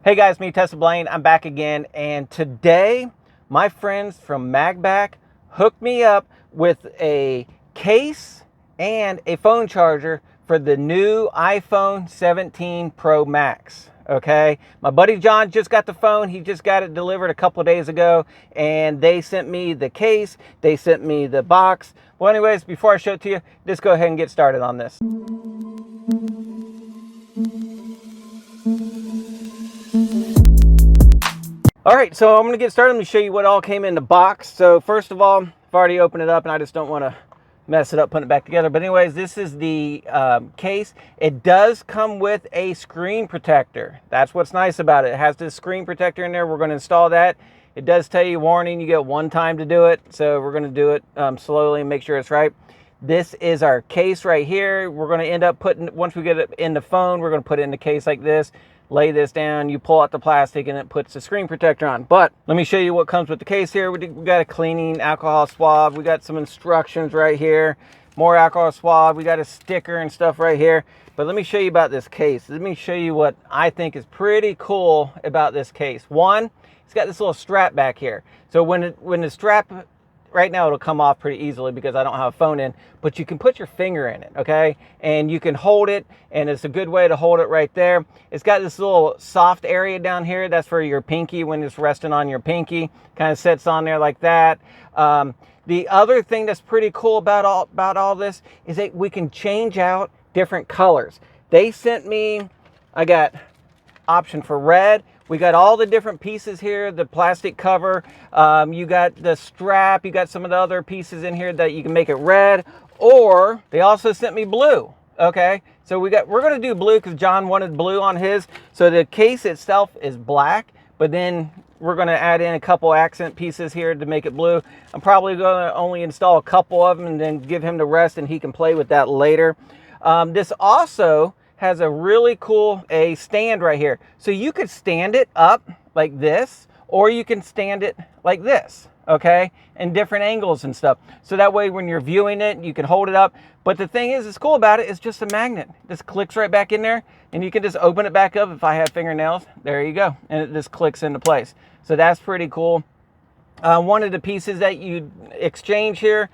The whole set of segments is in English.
Hey guys, me Tesla Blaine. I'm back again, and today my friends from MagBak hooked me up with a case and a phone charger for the new iPhone 17 Pro Max. Okay, my buddy John just got the phone. He just got it delivered a couple of days ago, and they sent me the case, they sent me the box. Well, anyways, before I show it to you, just go ahead and get started on this. All right, so I'm gonna get started. Let me show you what all came in the box. So first of all, I've already opened it up and I just don't wanna mess it up putting it back together. But anyways, this is the case. It does come with a screen protector. That's what's nice about it. It has this screen protector in there. We're gonna install that. It does tell you, warning, you get one time to do it. So we're gonna do it slowly and make sure it's right. This is our case right here. We're gonna end up putting, once we get it in the phone, we're gonna put it in the case like this. Lay this down, you pull out the plastic and it puts the screen protector on. But let me show you what comes with the case here. We got a cleaning alcohol swab. We got some instructions right here. More alcohol swab. We got a sticker and stuff right here. But let me show you about this case. Let me show you what I think is pretty cool about this case. One, it's got this little strap back here. So when the strap, right now it'll come off pretty easily because I don't have a phone in, but you can put your finger in it, okay? And you can hold it, and it's a good way to hold it right there. It's got this little soft area down here. That's for your pinky when it's resting on your pinky. Kind of sits on there like that. The other thing that's pretty cool about all this is that we can change out different colors. They sent me, I got option for red. We got all the different pieces here, the plastic cover, you got the strap, you got some of the other pieces in here that you can make it red, or they also sent me blue. Okay, so we're gonna do blue because John wanted blue on his. So the case itself is black, but then we're gonna add in a couple accent pieces here to make it blue. I'm probably gonna only install a couple of them and then give him the rest and he can play with that later. This also has a really cool stand right here. So you could stand it up like this, or you can stand it like this, okay? In different angles and stuff. So that way when you're viewing it, you can hold it up. But the thing is, it's cool about it, it's just a magnet. This clicks right back in there, and you can just open it back up. If I have fingernails, there you go. And it just clicks into place. So that's pretty cool. One of the pieces that you exchange here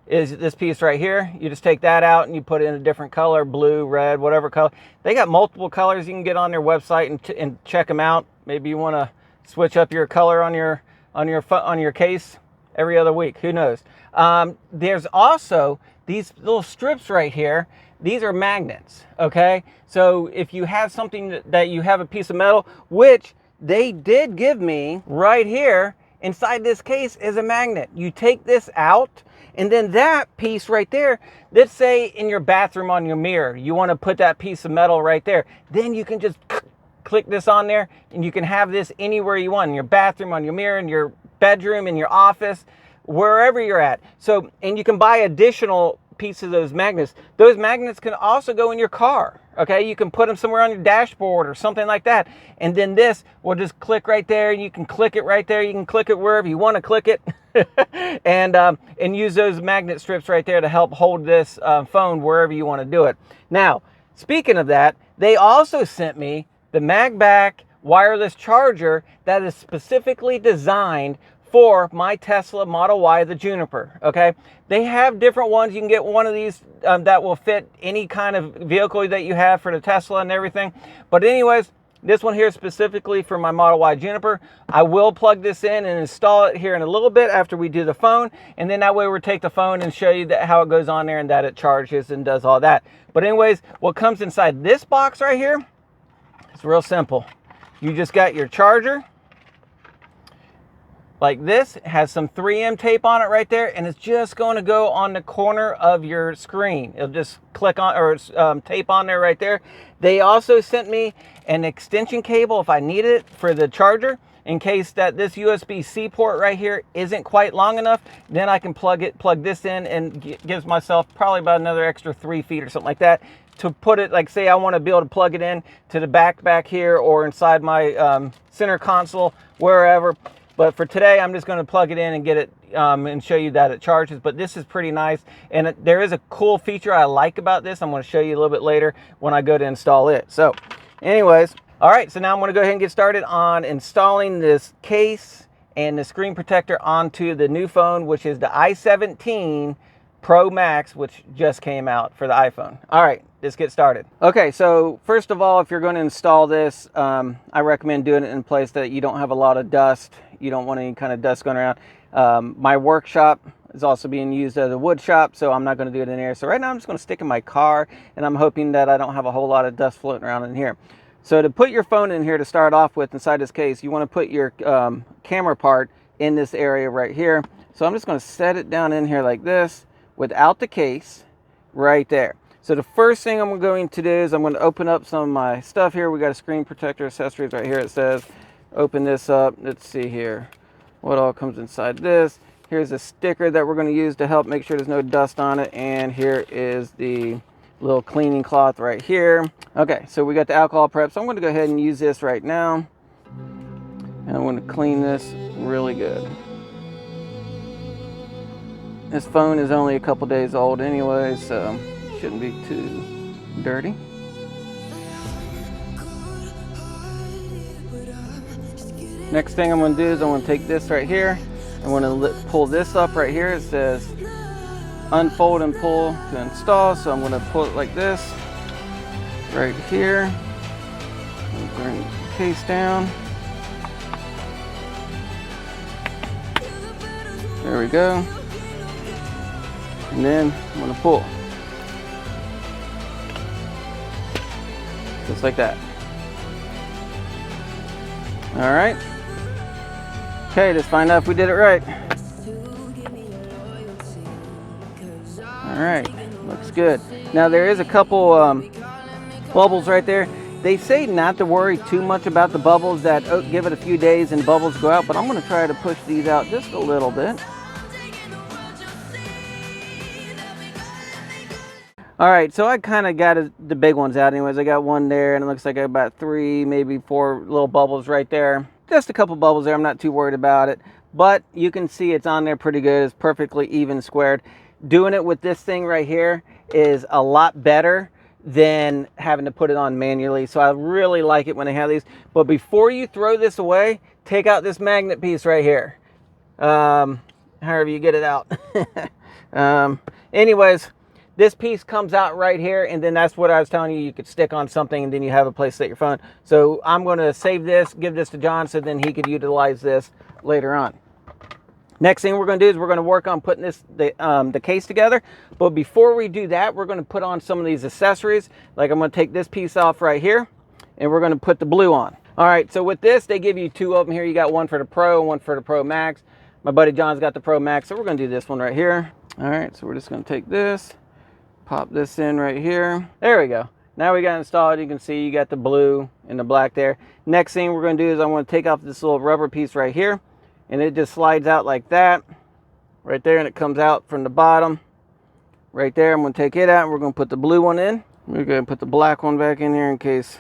is this piece right here. You just take that out and you put it in a different color, blue, red, whatever color. They got multiple colors. You can get on their website and check them out. Maybe you want to switch up your color on your case every other week. Who knows? There's also these little strips right here. These are magnets. Okay, so if you have something that you have a piece of metal, which they did give me right here inside this case, is a magnet. You take this out, and then that piece right there, let's say in your bathroom on your mirror, you want to put that piece of metal right there. Then you can just click this on there, and you can have this anywhere you want, in your bathroom, on your mirror, in your bedroom, in your office, wherever you're at. So, and you can buy additional pieces of those magnets. Those magnets can also go in your car. Okay, you can put them somewhere on your dashboard or something like that. And then this will just click right there. You can click it right there. You can click it wherever you want to click it. and use those magnet strips right there to help hold this phone wherever you want to do it. Now, speaking of that, they also sent me the MagBak wireless charger that is specifically designed for my Tesla Model Y, the Juniper. Okay, they have different ones. You can get one of these that will fit any kind of vehicle that you have for the Tesla and everything. But anyways, this one here is specifically for my Model Y Juniper. I will plug this in and install it here in a little bit after we do the phone. And then that way we'll take the phone and show you how it goes on there and that it charges and does all that. But anyways, what comes inside this box right here, it's real simple. You just got your charger like this. It has some 3M tape on it right there, and it's just going to go on the corner of your screen. It'll just click on, or tape on there right there. They also sent me an extension cable if I need it for the charger, in case that this USB-C port right here isn't quite long enough. Then I can plug this in, and gives myself probably about another extra 3 feet or something like that to put it, like say I want to be able to plug it in to the back here, or inside my center console, wherever. But for today, I'm just going to plug it in and get it and show you that it charges. But this is pretty nice. And there is a cool feature I like about this. I'm going to show you a little bit later when I go to install it. So anyways, All right, so now I'm going to go ahead and get started on installing this case and the screen protector onto the new phone, which is the i17 Pro Max, which just came out for the iPhone. All right, let's get started. Okay, so first of all, if you're going to install this, I recommend doing it in a place that you don't have a lot of dust. You don't want any kind of dust going around. My workshop is also being used as a wood shop, so I'm not going to do it in there. So right now I'm just going to stick in my car, and I'm hoping that I don't have a whole lot of dust floating around in here. So to put your phone in here to start off with inside this case, you want to put your camera part in this area right here. So I'm just going to set it down in here like this without the case right there. So the first thing I'm going to do is I'm going to open up some of my stuff here. We got a screen protector accessories right here. It says open this up. Let's see here what all comes inside this. Here's a sticker that we're going to use to help make sure there's no dust on it, and here is the little cleaning cloth right here. Okay, so we got the alcohol prep, so I'm going to go ahead and use this right now, and I'm going to clean this really good. This phone is only a couple days old anyway, so it shouldn't be too dirty. Next thing I'm going to do is I'm going to take this right here. I'm going to pull this up right here. It says unfold and pull to install, so I'm going to pull it like this right here. Bring the case down. There we go. And then I'm going to pull just like that. All right. Okay, let's find out if we did it right. All right, looks good. Now there is a couple bubbles right there. They say not to worry too much about the bubbles, that give it a few days and bubbles go out, but I'm going to try to push these out just a little bit. All right, so I kind of got the big ones out anyways. I got one there, and it looks like I got about 3, maybe 4 little bubbles right there. Just a couple bubbles there. I'm not too worried about it, but you can see it's on there pretty good. It's perfectly even squared. Doing it with this thing right here is a lot better than having to put it on manually. So I really like it when they have these. But before you throw this away, take out this magnet piece right here. However you get it out. Anyways, this piece comes out right here, and then that's what I was telling you. You could stick on something, and then you have a place to set your phone. So I'm going to save this, give this to John, so then he could utilize this later on. Next thing we're going to do is we're going to work on putting the case together. But before we do that, we're going to put on some of these accessories. Like I'm going to take this piece off right here, and we're going to put the blue on. All right, so with this, they give you 2 of them here. You got one for the Pro and one for the Pro Max. My buddy John's got the Pro Max, so we're going to do this one right here. All right, so we're just going to take this, pop this in right here. There we go. Now we got it installed. You can see you got the blue and the black there. Next thing we're going to do is I'm going to take off this little rubber piece right here, and it just slides out like that right there, and it comes out from the bottom right there. I'm going to take it out, and we're going to put the blue one in. We're going to put the black one back in here in case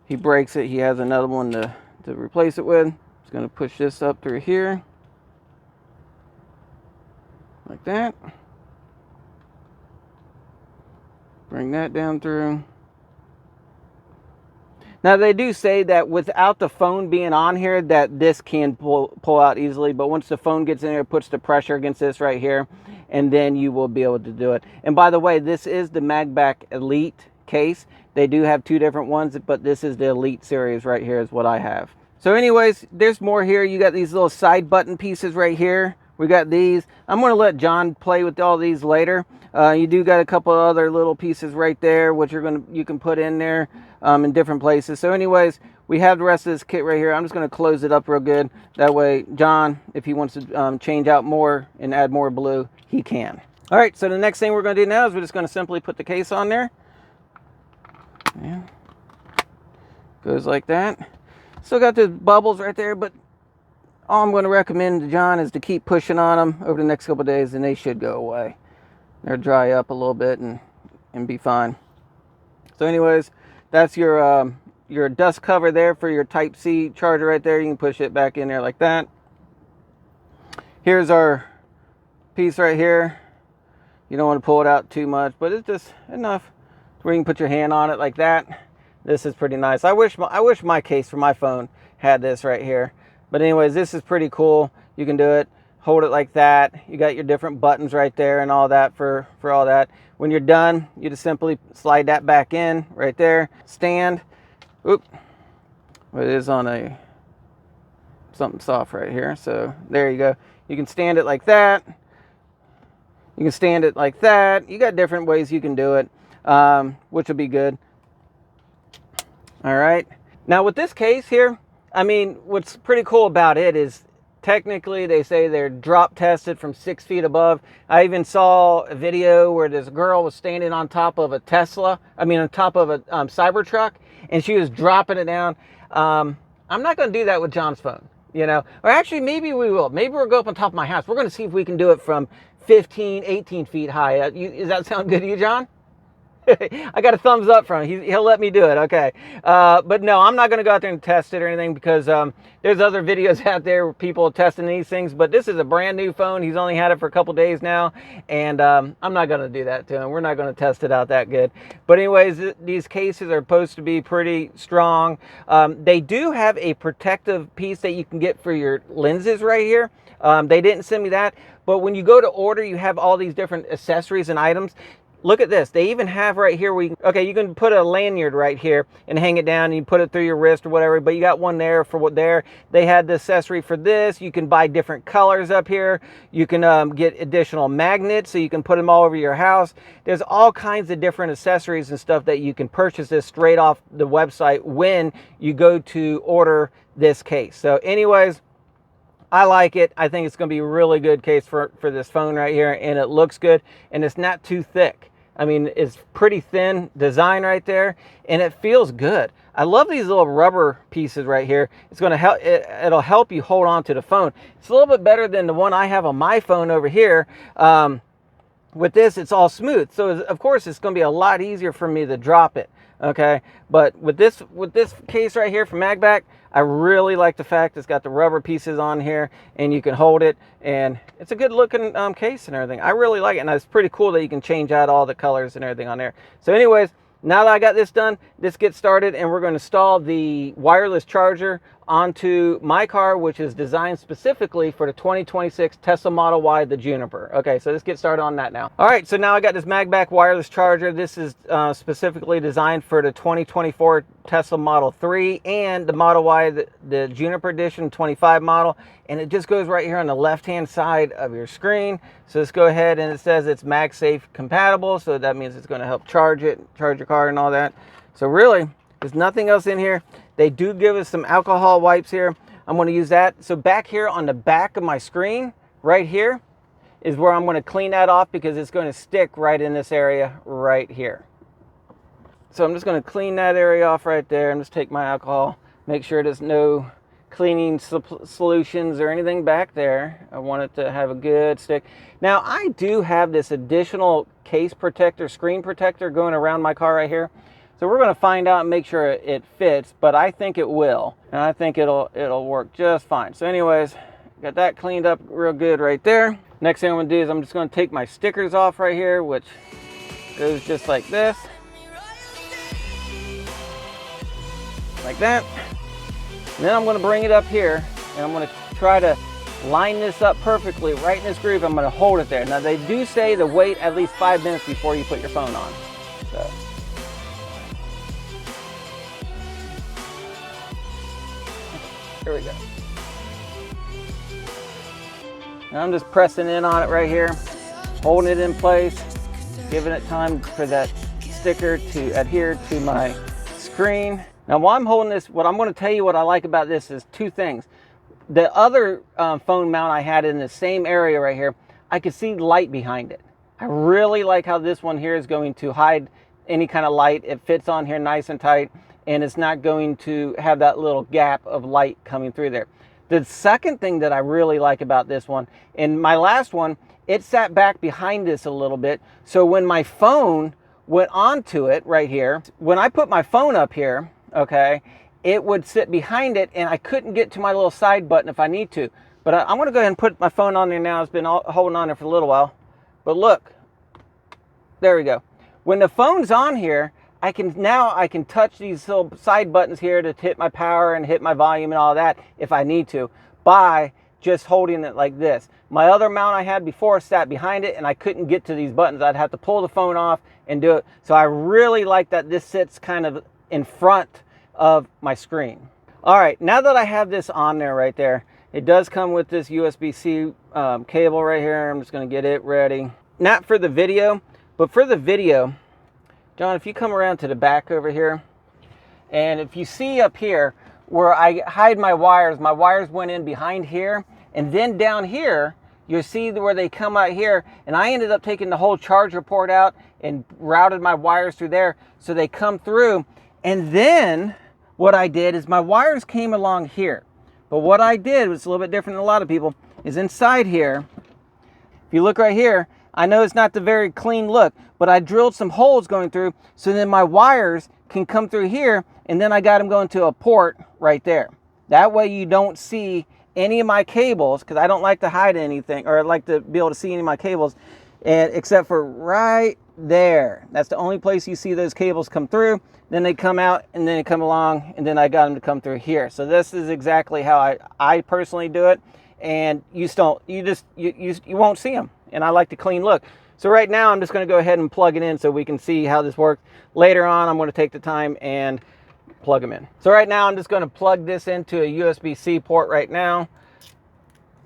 he breaks it. He has another one to replace it with. Just going to push this up through here like that. Bring that down through. Now they do say that without the phone being on here, that this can pull out easily, but once the phone gets in there, it puts the pressure against this right here, and then you will be able to do it. And by the way, this is the MagBak Elite case. They do have 2 different ones, but this is the Elite series right here is what I have. So anyways, there's more here. You got these little side button pieces right here. We got these. I'm going to let John play with all these later. You do got a couple of other little pieces right there, which you can put in there in different places. So anyways, we have the rest of this kit right here. I'm just going to close it up real good. That way, John, if he wants to change out more and add more blue, he can. All right, so the next thing we're going to do now is we're just going to simply put the case on there. Yeah. Goes like that. Still got the bubbles right there, but all I'm going to recommend to John is to keep pushing on them over the next couple of days, and they should go away. They'll dry up a little bit and be fine. So anyways, that's your dust cover there for your Type-C charger right there. You can push it back in there like that. Here's our piece right here. You don't want to pull it out too much, but it's just enough where you can put your hand on it like that. this is pretty nice. I wish my case for my phone had this right here. But anyways, this is pretty cool. You can do it. Hold it like that. You got your different buttons right there and all that for all that. When you're done, you just simply slide that back in right there. Stand. Oop. Well, it is on a something soft right here. So there you go. You can stand it like that. You can stand it like that. You got different ways you can do it, which will be good. All right. Now with this case here, I mean, what's pretty cool about it is technically they say they're drop tested from 6 feet above. I even saw a video where this girl was standing on top of a on top of a Cybertruck, and she was dropping it down. I'm not going to do that with John's phone, you know, or actually maybe we will. Maybe we'll go up on top of my house. We're going to see if we can do it from 15, 18 feet high. Does that sound good to you, John? I got a thumbs up from him. He'll let me do it. Okay. But no, I'm not going to go out there and test it or anything, because there's other videos out there where people testing these things. But this is a brand new phone. He's only had it for a couple days now. And I'm not going to do that to him. We're not going to test it out that good. But anyways, these cases are supposed to be pretty strong. They do have a protective piece that you can get for your lenses right here. They didn't send me that. But when you go to order, you have all these different accessories and items. Look at this. They even have right here where you can put a lanyard right here and hang it down, and you put it through your wrist or whatever, but you got one there for what there. They had the accessory for this. You can buy different colors up here. You can get additional magnets so you can put them all over your house. There's all kinds of different accessories and stuff that you can purchase this straight off the website when you go to order this case. So anyways, I like it. I think it's going to be a really good case for this phone right here, and it looks good, and it's not too thick. I mean, it's pretty thin design right there, and it feels good. I love these little rubber pieces right here. It's going to help. It'll help you hold on to the phone. It's a little bit better than the one I have on my phone over here. With this, it's all smooth, so of course it's going to be a lot easier for me to drop it. Okay, but with this case right here from MagBak, I really like the fact it's got the rubber pieces on here, and you can hold it, and it's a good looking case and everything. I really like it, and it's pretty cool that you can change out all the colors and everything on there. So anyways, now that I got this done, let's get started, and we're going to install the wireless charger onto my car, which is designed specifically for the 2026 Tesla Model Y, the Juniper. Okay, so let's get started on that now. All right, so now I got this MagBak wireless charger. This is specifically designed for the 2024 Tesla Model 3 and the Model Y, the Juniper Edition 25 model. And it just goes right here on the left-hand side of your screen. So let's go ahead, and it says it's MagSafe compatible. So that means it's going to help charge your car and all that. So really, there's nothing else in here. They do give us some alcohol wipes here. I'm going to use that. So back here on the back of my screen, right here, is where I'm going to clean that off, because it's going to stick right in this area right here. So I'm just going to clean that area off right there, and just take my alcohol, make sure there's no cleaning solutions or anything back there. I want it to have a good stick. Now I do have this additional case protector, screen protector going around my car right here. So we're going to find out and make sure it fits, but I think it will, and I think it'll work just fine. So anyways, got that cleaned up real good right there. Next thing I'm going to do is I'm just going to take my stickers off right here, which goes just like this, like that. And then I'm going to bring it up here, and I'm going to try to line this up perfectly right in this groove. I'm going to hold it there. Now they do say to wait at least 5 minutes before you put your phone on. So. Here we go. Now I'm just pressing in on it right here, holding it in place, giving it time for that sticker to adhere to my screen. Now while I'm holding this, what I'm going to tell you what I like about this is two things. The other phone mount I had in the same area right here, I could see light behind it. I really like how this one here is going to hide any kind of light. It fits on here nice and tight, and it's not going to have that little gap of light coming through there. The second thing that I really like about this one, and my last one, it sat back behind this a little bit. So when my phone went onto it right here, when I put my phone up here, okay, it would sit behind it, and I couldn't get to my little side button if I need to. But I'm going to go ahead and put my phone on there now. It's been holding on there for a little while. But look, there we go. When the phone's on here, I can touch these little side buttons here to hit my power and hit my volume and all that if I need to by just holding it like this. My other mount I had before sat behind it and I couldn't get to these buttons. I'd have to pull the phone off and do it. So I really like that this sits kind of in front of my screen. All right, now that I have this on there right there, it does come with this USB-C cable right here. I'm just gonna get it ready. Not for the video, but for the video, John, if you come around to the back over here, and if you see up here where I hide my wires went in behind here, and then down here, you'll see where they come out here, and I ended up taking the whole charger port out and routed my wires through there so they come through. And then what I did is my wires came along here. But what I did was a little bit different than a lot of people, is inside here, if you look right here, I know it's not the very clean look, but I drilled some holes going through so then my wires can come through here, and then I got them going to a port right there. That way you don't see any of my cables, because I don't like to hide anything, or I like to be able to see any of my cables, and except for right there. That's the only place you see those cables come through. Then they come out, and then they come along, and then I got them to come through here. So this is exactly how I personally do it, and you won't see them. And I like the clean look. So right now I'm just going to go ahead and plug it in so we can see how this works. Later on I'm going to take the time and plug them in. So right now I'm just going to plug this into a USB-C port right now.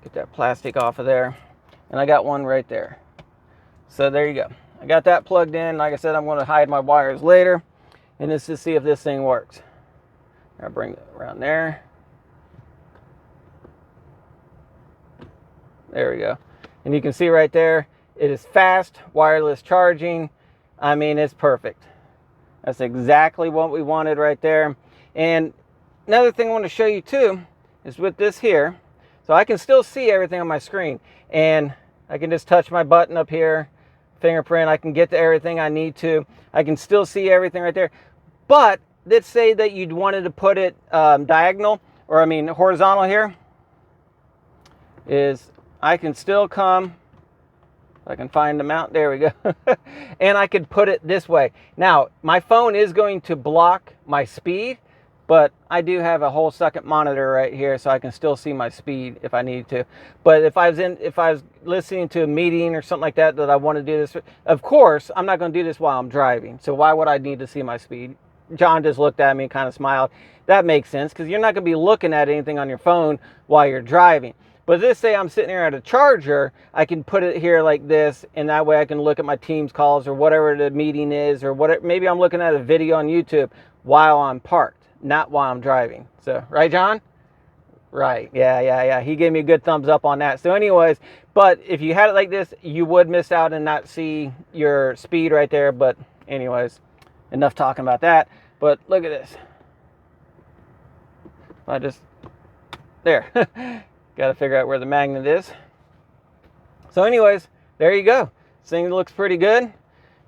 Get that plastic off of there. And I got one right there. So there you go. I got that plugged in. Like I said, I'm going to hide my wires later. And let's just see if this thing works. I'll bring it around there. There we go. And you can see right there, it is fast, wireless charging. I mean, it's perfect. That's exactly what we wanted right there. And another thing I want to show you too is with this here. So I can still see everything on my screen. And I can just touch my button up here, fingerprint. I can get to everything I need to. I can still see everything right there. But let's say that you'd wanted to put it diagonal, or I mean horizontal here, is I can still come, I can find the mount, there we go, and I could put it this way. Now, my phone is going to block my speed, but I do have a whole second monitor right here, so I can still see my speed if I need to. But if I was listening to a meeting or something like that I want to do this, of course, I'm not going to do this while I'm driving, so why would I need to see my speed? John just looked at me and kind of smiled. That makes sense, because you're not going to be looking at anything on your phone while you're driving. But let's say I'm sitting here at a charger, I can put it here like this, and that way I can look at my Teams calls or whatever the meeting is, or whatever. Maybe I'm looking at a video on YouTube while I'm parked, not while I'm driving. So, right, John? Right, yeah. He gave me a good thumbs up on that. So anyways, but if you had it like this, you would miss out and not see your speed right there. But anyways, enough talking about that. But look at this. I just, there. Got to figure out where the magnet is. So anyways, there you go. This thing looks pretty good.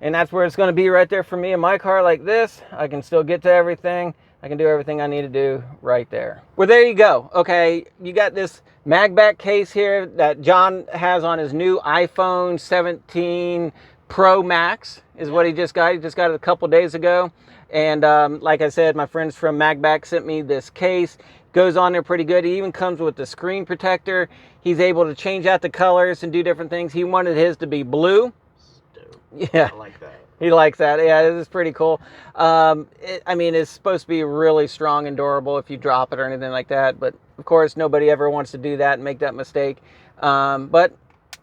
And that's where it's going to be right there for me in my car like this. I can still get to everything. I can do everything I need to do right there. Well, there you go. Okay, you got this MagBak case here that John has on his new iPhone 17 Pro Max is what he just got. He just got it a couple days ago. And like I said, my friends from MagBak sent me this case. Goes on there pretty good. He even comes with the screen protector. He's able to change out the colors and do different things. He wanted his to be blue. Yeah, I like that. He likes that. Yeah, this is pretty cool. I mean, it's supposed to be really strong and durable if you drop it or anything like that. But of course, nobody ever wants to do that and make that mistake. But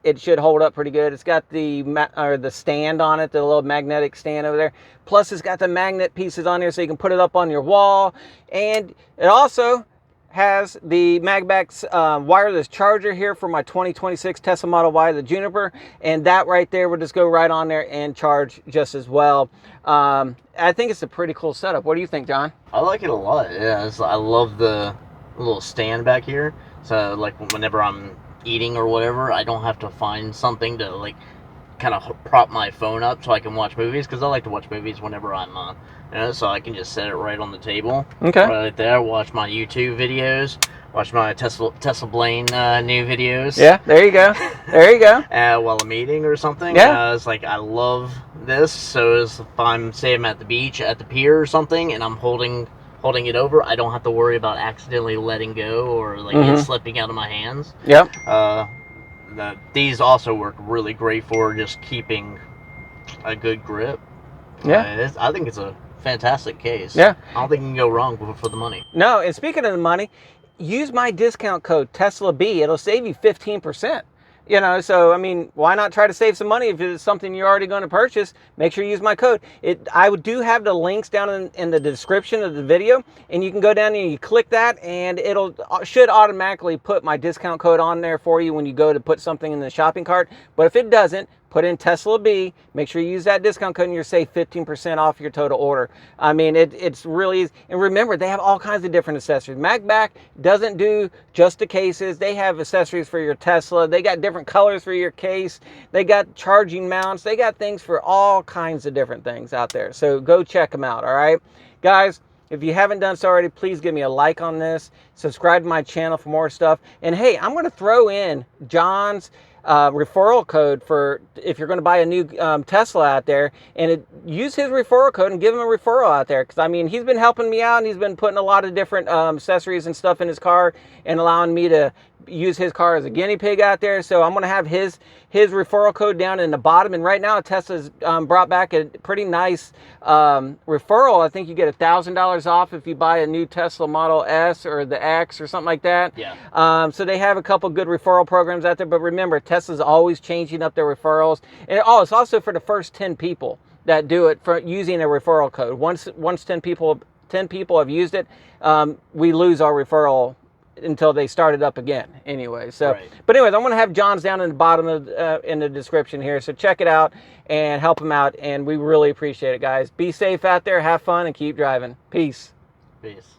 it should hold up pretty good. It's got the stand on it, the little magnetic stand over there. Plus, it's got the magnet pieces on there so you can put it up on your wall. And it also has the MagBak's wireless charger here for my 2026 Tesla Model Y, the Juniper, and that right there would just go right on there and charge just as well. I think it's a pretty cool setup. What do you think, John? I like it a lot. Yeah, I love the little stand back here. So like whenever I'm eating or whatever, I don't have to find something to like kind of prop my phone up so I can watch movies, because I like to watch movies whenever I'm so I can just set it right on the table. Okay. Right there, watch my YouTube videos watch my Tesla Blaine new videos. Yeah, there you go. There you go. While I'm eating or something. Yeah. It's like, I love this. So if I'm, say I'm at the beach, at the pier or something, and I'm holding it over, I don't have to worry about accidentally letting go or like it slipping out of my hands. Yep. These also work really great for just keeping a good grip. Yeah. I think it's a fantastic case. Yeah. I don't think you can go wrong for the money. No, and speaking of the money, use my discount code TESLAB. It'll save you 15%. You know, so I mean, why not try to save some money if it's something you're already going to purchase? Make sure you use my code. I do have the links down in the description of the video, and you can go down and you click that, and it'll should automatically put my discount code on there for you when you go to put something in the shopping cart. But if it doesn't, put in TESLAB. Make sure you use that discount code and you'll save 15% off your total order. I mean, it's really easy. And remember, they have all kinds of different accessories. MagBak doesn't do just the cases. They have accessories for your Tesla. They got different colors for your case. They got charging mounts. They got things for all kinds of different things out there. So go check them out, all right? Guys, if you haven't done so already, please give me a like on this. Subscribe to my channel for more stuff. And hey, I'm going to throw in John's referral code for if you're going to buy a new Tesla out there, and use his referral code and give him a referral out there, because I mean, he's been helping me out and he's been putting a lot of different accessories and stuff in his car and allowing me to use his car as a guinea pig out there. So I'm going to have his referral code down in the bottom. And right now Tesla's brought back a pretty nice referral. I think you get $1,000 off if you buy a new Tesla Model S or the X or something like that. Yeah. So they have a couple good referral programs out there. But remember, Tesla's always changing up their referrals. And it's also for the first 10 people that do it for using a referral code. Once 10 people have used it, we lose our referral until they start it up again anyway. So right. But anyways, I'm going to have John's down in the bottom of in the description here, so check it out and help him out, and we really appreciate it, guys. Be safe out there, have fun, and keep driving. Peace. Peace.